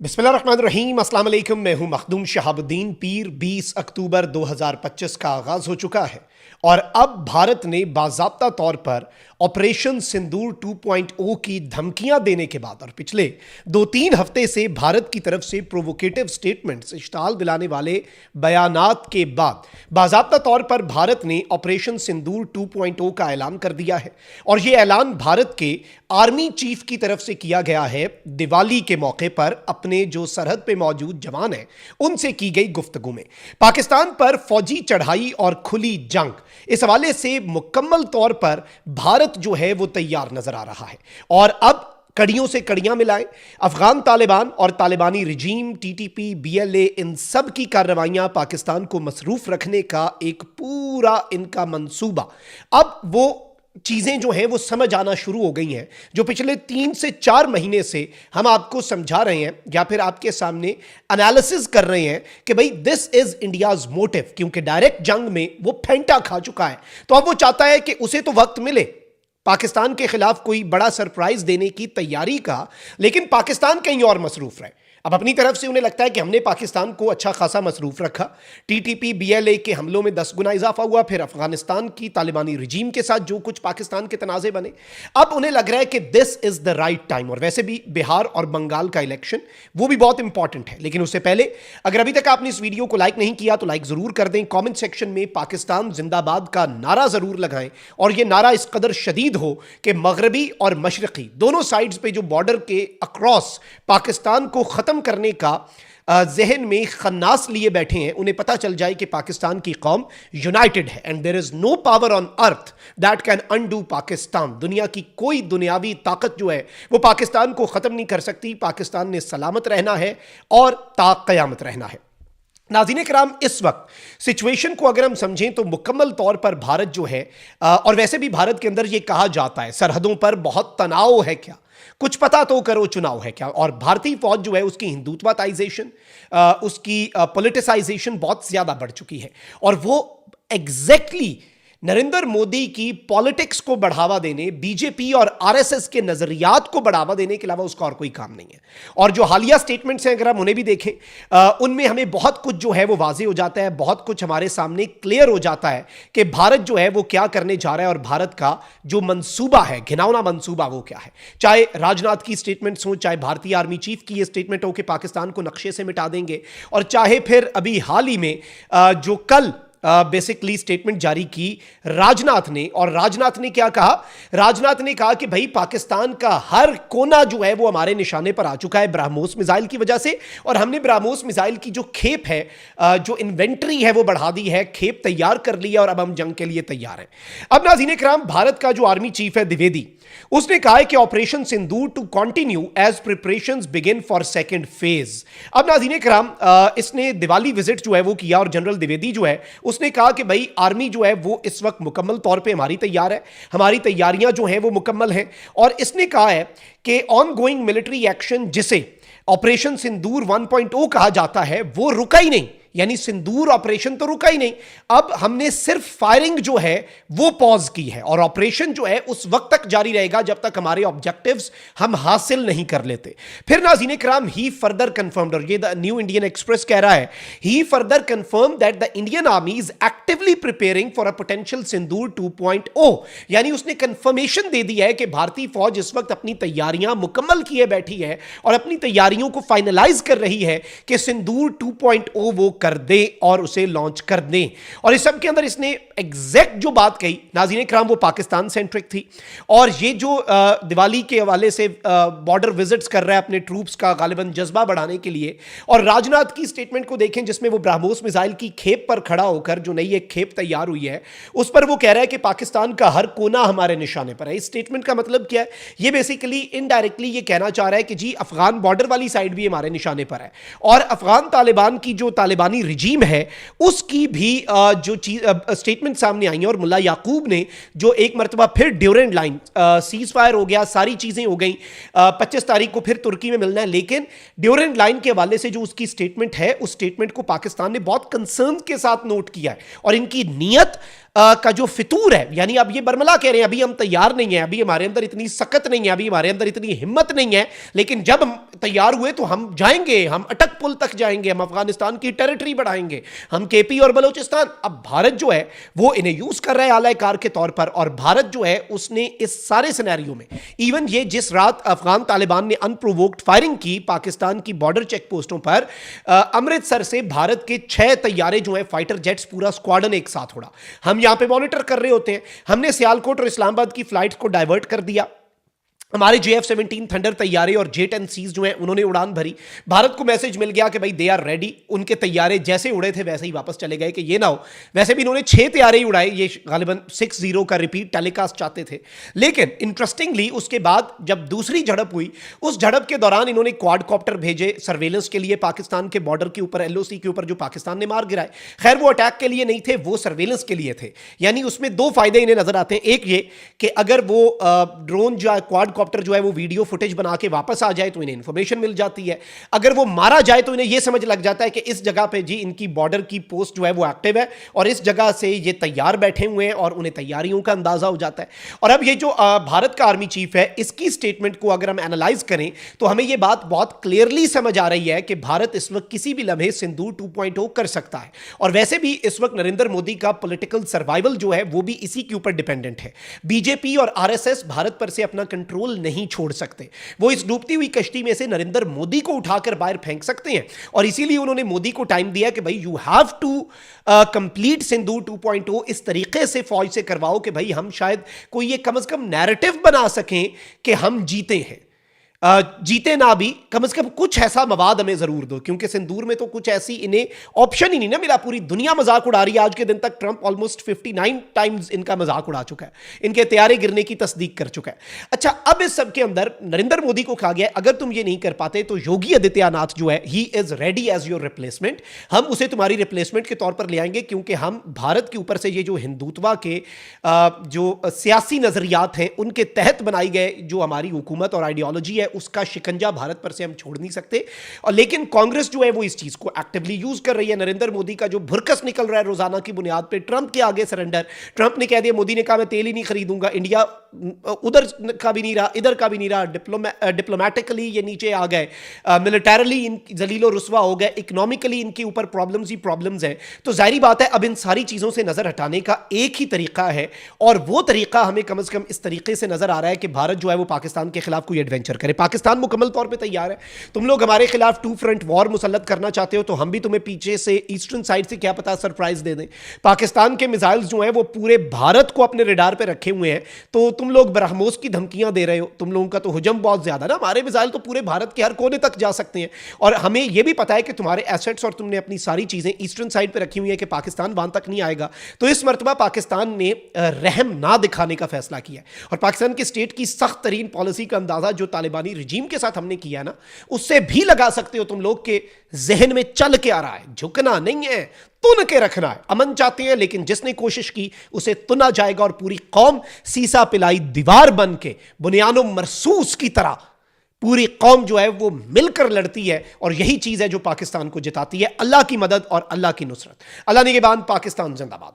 बिस्मिल्लाहिर्रहमानिर्रहीम, अस्सलाम वालेकुम। मैं हूं मखदूम शहाबुद्दीन पीर। 20 अक्टूबर 2025 का आगाज हो चुका है और अब भारत ने बाज़ाब्ता तौर पर ऑपरेशन सिंदूर 2.0 की धमकियां देने के बाद और पिछले 2-3 हफ्ते से भारत की तरफ से प्रोवोकेटिव स्टेटमेंट्स, इश्ताल दिलाने वाले बयानात के बाद बाज़ाब्ता तौर पर भारत ने ऑपरेशन सिंदूर 2.0 का ऐलान कर दिया है। और यह ऐलान भारत के आर्मी चीफ की तरफ से किया गया है दिवाली के मौके पर अपने जो सरहद पे मौजूद जवान हैं उनसे की गई गुफ्तगू में। पाकिस्तान पर फौजी चढ़ाई और खुली जंग, इस हवाले से मुकम्मल तौर पर भारत जो है वो तैयार नजर आ रहा है। और अब कड़ियों से कड़ियां मिलाएं, अफगान तालिबान और तालिबानी रिजीम, टीटीपी, बीएलए, इन सब की कार्रवाइयां पाकिस्तान को मसरूफ रखने का एक पूरा इनका मंसूबा, अब वो चीजें जो हैं वो समझ आना शुरू हो गई हैं जो पिछले 3 से 4 महीने से हम आपको समझा रहे हैं या फिर आपके सामने एनालिसिस कर रहे हैं कि भाई दिस इज इंडियाज मोटिव। क्योंकि डायरेक्ट जंग में वो फेंटा खा चुका है, तो अब वो चाहता है कि उसे तो वक्त मिले पाकिस्तान के खिलाफ कोई बड़ा सरप्राइज देने की तैयारी का, लेकिन पाकिस्तान कहीं और मसरूफ रहे। अब अपनी तरफ से उन्हें लगता है कि हमने पाकिस्तान को अच्छा खासा मसरूफ रखा, टीटीपी बीएलए के हमलों में 10 गुना इजाफा हुआ, फिर अफगानिस्तान की तालिबानी रिजीम के साथ जो कुछ पाकिस्तान के तनाजे बने, अब उन्हें लग रहा है कि this is the right time. और वैसे भी बिहार और बंगाल का इलेक्शन वो भी बहुत इंपॉर्टेंट है। लेकिन उससे पहले अगर अभी तक आपने इस वीडियो को लाइक नहीं किया तो लाइक जरूर कर दें, कॉमेंट सेक्शन में पाकिस्तान जिंदाबाद का नारा जरूर लगाएं और यह नारा इस कदर शदीद हो कि मगरबी और मशरकी दोनों साइड्स पे जो बॉर्डर के अक्रॉस पाकिस्तान को खत्म करने का जहन में खन्नास लिए बैठे हैं, उन्हें पता चल जाए कि पाकिस्तान की कौम यूनाइटेड है and there is no power on earth that can undo Pakistan. दुनिया की कोई दुनियावी ताकत जो है वो पाकिस्तान को खत्म नहीं कर सकती। पाकिस्तान ने सलामत रहना है और ता क़यामत रहना है। नाज़रीन किराम, इस वक्त सिचुएशन को अगर हम समझें तो मुकम्मल तौर पर भारत जो है, और वैसे भी भारत के अंदर यह कहा जाता है सरहदों पर बहुत तनाव है, क्या कुछ पता तो करो चुनाव है क्या। और भारतीय फौज जो है उसकी हिंदुत्वताइजेशन, उसकी पॉलिटिसाइजेशन बहुत ज्यादा बढ़ चुकी है और वो एग्जैक्टली नरेंद्र मोदी की पॉलिटिक्स को बढ़ावा देने, बीजेपी और आरएसएस के नजरियात को बढ़ावा देने के अलावा उसका और कोई काम नहीं है। और जो हालिया स्टेटमेंट्स हैं अगर हम उन्हें भी देखें, उनमें हमें बहुत कुछ जो है वो वाजे हो जाता है, बहुत कुछ हमारे सामने क्लियर हो जाता है कि भारत जो है वो क्या करने जा रहा है और भारत का जो मंसूबा है, घिनौना मंसूबा, वो क्या है। चाहे राजनाथ की स्टेटमेंट्स हो, चाहे भारतीय आर्मी चीफ की ये स्टेटमेंट हो कि पाकिस्तान को नक्शे से मिटा देंगे, और चाहे फिर अभी हाल ही में जो कल बेसिकली स्टेटमेंट जारी की राजनाथ ने। और राजनाथ ने क्या कहा? राजनाथ ने कहा कि भाई पाकिस्तान का हर कोना जो है वो हमारे निशाने पर आ चुका है ब्रह्मोस मिसाइल की वजह से, और हमने ब्रह्मोस मिसाइल की जो खेप है, जो इन्वेंट्री है वो बढ़ा दी है, खेप तैयार कर ली है और अब हम जंग के लिए तैयार हैं। अब नाज़रीन किराम, भारत का जो आर्मी चीफ है द्विवेदी, उसने कहा है कि operation Sindoor to continue as preparations begin for second phase. अब नाज़रीन किराम, इसने दिवाली विजिट जो है वो किया और जनरल द्विवेदी जो है उसने कहा कि भाई आर्मी जो है वो इस वक्त मुकम्मल तौर पे हमारी तैयार है, हमारी तैयारियां जो हैं वो मुकम्मल हैं। और इसने कहा है कि ऑन गोइंग मिलिट्री एक्शन, जिसे ऑपरेशन सिंदूर 1.0 कहा जाता है, वो रुका ही नहीं। यानी सिंदूर ऑपरेशन तो रुका ही नहीं, अब हमने सिर्फ फायरिंग जो है वो पॉज की है और ऑपरेशन जो है उस वक्त तक जारी रहेगा जब तक हमारे ऑब्जेक्टिव्स हम हासिल नहीं कर लेते। फिर नाज़रीन किराम, ही फर्दर कंफर्म्ड, और ये द न्यू इंडियन एक्सप्रेस कह रहा है, he further confirmed that the Indian army is actively preparing for a potential Sindoor 2.0। यानी उसने कंफर्मेशन दे दी है कि भारतीय फौज इस वक्त अपनी तैयारियां मुकम्मल किए बैठी है और अपनी तैयारियों को फाइनलाइज कर रही है कि सिंदूर 2.0 वो कर दे और उसे लॉन्च कर दे। और इस सब के अंदर इसने एग्जैक्ट जो बात कही नाज़रीन इकराम, वो पाकिस्तान सेंट्रिक थी। और ये जो दिवाली के हवाले से बॉर्डर विजिट्स कर रहा है अपने ट्रूप्स का गालिबन जज्बा बढ़ाने के लिए, और राजनाथ की स्टेटमेंट को देखें जिसमें वो ब्रह्मोस मिसाइल की खेप पर खड़ा होकर, जो नई एक खेप तैयार हुई है उस पर वो कह रहा है कि पाकिस्तान का हर कोना हमारे निशाने पर है। इस स्टेटमेंट का मतलब क्या है? ये बेसिकली इनडायरेक्टली ये कहना चाह रहा है कि जी अफगान बॉर्डर वाली साइड भी हमारे निशाने पर है और अफगान तालिबान की जो तालिबानी रिजीम है उसकी भी जो चीज स्टेटमेंट सामने आई है। और मुल्ला याकूब ने जो एक मरतबा फिर ड्यूरेंट लाइन, सीज फायर हो गया, सारी चीजें हो गई, 25 तारीख को फिर तुर्की में मिलना है, लेकिन ड्यूरेंट लाइन के हवाले से जो उसकी स्टेटमेंट है उस स्टेटमेंट को पाकिस्तान ने बहुत कंसर्न के साथ नोट किया है और इनकी नीयत का जो फितूर है, यानी अब ये बरमला कह रहे हैं अभी हम तैयार नहीं है, अभी हमारे अंदर इतनी सकत नहीं है, अभी हमारे अंदर इतनी हिम्मत नहीं है, लेकिन जब हम तैयार हुए तो हम जाएंगे, हम अटक पुल तक जाएंगे, हम अफगानिस्तान की टेरिटरी बढ़ाएंगे, हम केपी और बलोचिस्तान। अब भारत जो है वो इन्हें यूज कर रहा है आला कार के तौर पर, और भारत जो है उसने इस सारे सिनेरियो में, इवन ये जिस रात अफगान तालिबान ने अनप्रोवोक्ड फायरिंग की पाकिस्तान की बॉर्डर चेक पोस्टों पर, अमृतसर से भारत के 6 तैयारे जो है फाइटर जेट्स, पूरा स्क्वाडन एक साथ उड़ा। हम यहां पे मॉनिटर कर रहे होते हैं, हमने सियालकोट और इस्लामाबाद की फ्लाइट्स को डाइवर्ट कर दिया, हमारे JF-17 थंडर तैयारे और J-10Cs जो हैं उन्होंने उड़ान भरी। भारत को मैसेज मिल गया कि भाई दे आर रेडी, उनके तैयारे जैसे उड़े थे वैसे ही वापस चले गए, कि ये ना हो। वैसे भी इन्होंने 6 तैयारे ही उड़ाए, ये गालिबन 6-0 का रिपीट टेलीकास्ट चाहते थे। लेकिन इंटरेस्टिंगली उसके बाद जब दूसरी झड़प हुई, उस झड़प के दौरान इन्होंने क्वाडकॉप्टर भेजे सर्वेलेंस के लिए पाकिस्तान के बॉर्डर के ऊपर, LOC के ऊपर, जो पाकिस्तान ने मार गिराए। खैर वो अटैक के लिए नहीं थे, वो सर्वेलेंस के लिए थे। यानी उसमें 2 फायदे इन्हें नजर आते हैं। एक ये कि अगर वो ड्रोन जो क्वाडकॉप्टर जो है वो वीडियो फुटेज बना के वापस आ जाए तो इन्हें इंफॉर्मेशन मिल जाती है। अगर वो मारा जाए तो इन्हें यह समझ लग जाता है कि इस जगह पे जी इनकी बॉर्डर की पोस्ट जो है वो एक्टिव है और इस जगह से ये तैयार बैठे हुए हैं, और उन्हें तैयारियों का अंदाजा हो जाता है। और अब ये जो भारत का आर्मी चीफ है, इसकी स्टेटमेंट को अगर हम एनालाइज करें तो हमें यह बात बहुत क्लियरली समझ आ रही है कि भारत इस वक्त किसी भी लम्हे सिंदूर 2.0 कर सकता है। और वैसे भी इस वक्त नरेंद्र मोदी का पॉलिटिकल सर्वाइवल जो है वो भी इसी के ऊपर डिपेंडेंट है। बीजेपी और RSS भारत पर से अपना कंट्रोल नहीं छोड़ सकते, वो इस डूबती हुई कश्ती में से नरेंद्र मोदी को उठाकर बाहर फेंक सकते हैं। और इसीलिए उन्होंने मोदी को टाइम दिया कि भाई यू हैव टू कंप्लीट सिंदूर 2.0 इस तरीके से फौज से करवाओ कि भाई हम शायद कोई ये कम से कम नैरेटिव बना सकें कि हम जीते हैं। जीते ना भी, कम से कम कुछ ऐसा मवाद हमें जरूर दो, क्योंकि सिंदूर में तो कुछ ऐसी इन्हें ऑप्शन ही नहीं ना मिला। पूरी दुनिया मजाक उड़ा रही है। आज के दिन तक ट्रंप ऑलमोस्ट 59 टाइम्स इनका मजाक उड़ा चुका है, इनके तैयारे गिरने की तस्दीक कर चुका है। अच्छा, अब इस सब के अंदर नरेंद्र मोदी को कहा गया अगर तुम ये नहीं कर पाते तो योगी आदित्यनाथ जो है he is ready as your replacement, हम उसे तुम्हारी रिप्लेसमेंट के तौर पर ले आएंगे, क्योंकि हम भारत के ऊपर से ये जो हिंदुत्वा के जो सियासी नजरियात हैं उनके तहत बनाई गए जो हमारी हुकूमत और आइडियोलॉजी है उसका शिकंजा भारत पर से हम छोड़ नहीं सकते। और लेकिन कांग्रेस जो है वो इस चीज को एक्टिवली यूज कर रही है। नरेंद्र मोदी का जो भुरकस निकल रहा है रोजाना की बुनियाद पे ट्रंप के आगे सरेंडर, ट्रंप ने कह दिया, मोदी ने कहा मैं तेल ही नहीं खरीदूंगा, इंडिया उधर का भी नहीं रहा, इधर का भी नहीं रहा, डिप्लोमेटिकली ये नीचे आ गए, मिलिटरली जलीलो रुस्वा हो गए, इकोनॉमिकली इनके ऊपर प्रॉब्लम्स ही प्रॉब्लम्स हैं। तो जाहिर बात है अब इन सारी चीजों से नजर हटाने का एक ही तरीका है, और वो तरीका हमें कम से कम इस तरीके से नजर आ रहा है कि भारत जो है वो पाकिस्तान के खिलाफ कोई एडवेंचर करे। पाकिस्तान मुकम्मल तौर पे तैयार है। तुम लोग हमारे खिलाफ 2 फ्रंट वॉर मुसल्लत करना चाहते हो तो हम भी तुम्हें पीछे से ईस्टर्न साइड से क्या पता सरप्राइज दे दें। पाकिस्तान के मिसाइल्स जो हैं वो पूरे भारत को अपने रडार पे रखे हुए हैं, तो तुम लोग ब्रह्मोस की धमकियां दे रहे हो। तुम लोगों का तो हुजम बहुत ज्यादा ना, हमारे मिसाइल तो पूरे भारत के हर कोने तक जा सकते हैं, और हमें यह भी पता है कि तुम्हारे एसेट्स और तुमने अपनी सारी चीजें ईस्टर्न साइड पे रखी हुई है कि पाकिस्तान वहां तक नहीं आएगा। तो इस मरतबा पाकिस्तान ने रहम ना दिखाने का फैसला किया है, और पाकिस्तान की स्टेट की सख्त तरीन पॉलिसी का अंदाजा जो तालिबानी रजीम के साथ हमने किया ना, उससे भी लगा सकते हो तुम लोग के जहन में चल के आ रहा है, झुकना नहीं है, तुन के रखना है। अमन चाहते हैं लेकिन जिसने कोशिश की उसे तुना जाएगा, और पूरी कौम सीसा पिलाई दीवार बन के बुनियानो मरसूस की तरह पूरी कौम जो है वो मिलकर लड़ती है, और यही चीज है जो पाकिस्तान को जिताती है। अल्लाह की मदद और अल्लाह की नुसरत। अल्लाह निगहबान। पाकिस्तान जिंदाबाद।